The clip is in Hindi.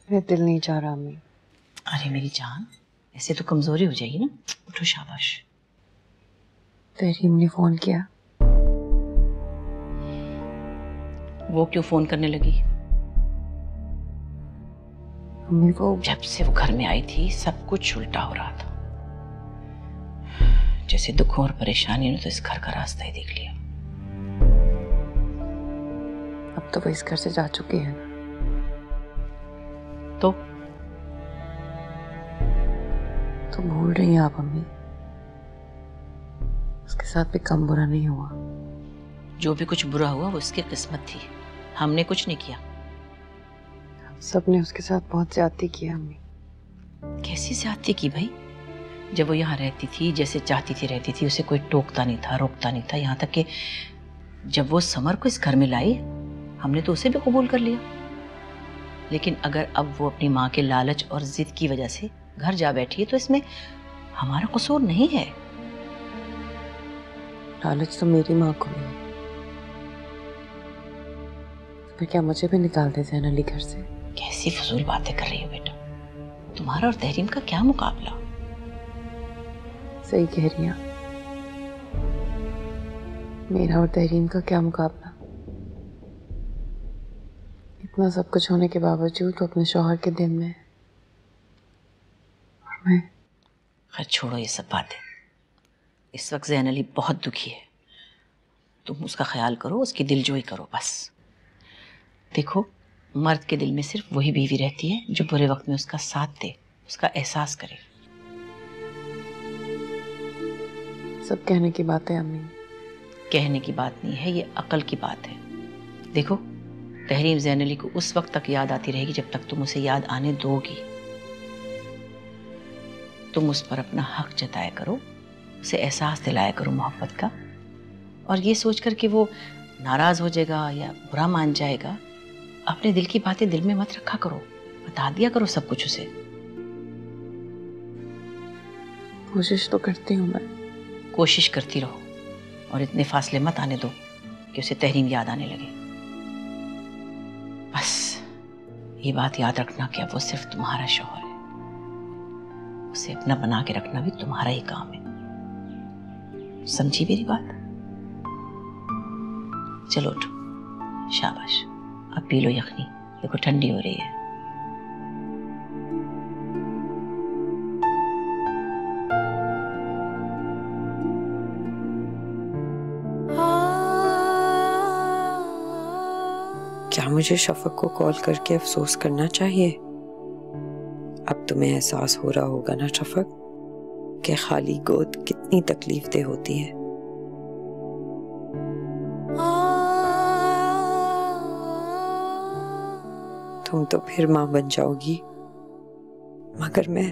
मेरा दिल नहीं चाह रहा अम्मी। अरे मेरी जान, ऐसे तो कमजोरी हो जाएगी ना। उठो, शाबाश। तहरीम ने फोन किया। वो क्यों फोन करने लगी? अम्मी वो जब से वो घर में आई थी सब कुछ उल्टा हो रहा था। जैसे दुखों और परेशानियों ने तो इस घर का रास्ता ही देख लिया। अब तो वो इस घर से जा चुकी है ना। तो भूल रही हैं आप अम्मी? उसके साथ भी कम बुरा नहीं हुआ। जो भी कुछ बुरा हुआ वो उसकी किस्मत थी, हमने कुछ नहीं किया। हम सब ने उसके साथ बहुत ज्यादती की है अम्मी। कैसी ज्यादती की भाई? जब वो यहाँ रहती थी, जैसे चाहती थी रहती थी, उसे कोई टोकता नहीं था, रोकता नहीं था। यहाँ तक कि जब वो समर को इस घर में लाई, हमने तो उसे भी कबूल कर लिया। लेकिन अगर अब वो अपनी माँ के लालच और जिद की वजह से घर जा बैठी है तो इसमें हमारा कसूर नहीं है। लालच तो मेरी माँ को नहीं है। तो क्या मुझे भी निकाल दे जैन अली घर से? कैसी फजूल बातें कर रही हो बेटा? तुम्हारा और तहरीम का क्या मुकाबला? सही कह रही हैं। मेरा और तहरीम का क्या मुकाबला? इतना सब कुछ होने के बावजूद तो अपने शौहर के दिल में। और मैं। खैर छोड़ो ये सब बातें। इस वक्त जैन अली बहुत दुखी है। तुम उसका ख्याल करो, उसकी दिलजोई करो बस। देखो, मर्द के दिल में सिर्फ वही बीवी रहती है जो बुरे वक्त में उसका साथ दे, उसका एहसास करे। सब कहने की बात है अम्मी। कहने की बात नहीं है, ये अकल की बात है। देखो, तहरीम जैन अली को उस वक्त तक याद आती रहेगी जब तक तुम उसे याद आने दोगी। तुम उस पर अपना हक जताया करो, उसे एहसास दिलाया करो मोहब्बत का। और ये सोचकर कि वो नाराज हो जाएगा या बुरा मान जाएगा, अपने दिल की बातें दिल में मत रखा करो, बता दिया करो सब कुछ उसे। कोशिश तो करती हूँ मैं। कोशिश करती रहो और इतने फासले मत आने दो कि उसे तहरीम याद आने लगे। बस ये बात याद रखना कि अब वो सिर्फ तुम्हारा शौहर है। उसे अपना बना के रखना भी तुम्हारा ही काम है। समझी मेरी बात? चलो उठो, शाबाश। अब पी लो यखनी, देखो ठंडी हो रही है। क्या मुझे शफक को कॉल करके अफसोस करना चाहिए? अब तुम्हें एहसास हो रहा होगा ना शफक, कि खाली गोद कितनी तकलीफदेह होती है। तुम तो फिर माँ बन जाओगी, मगर मैं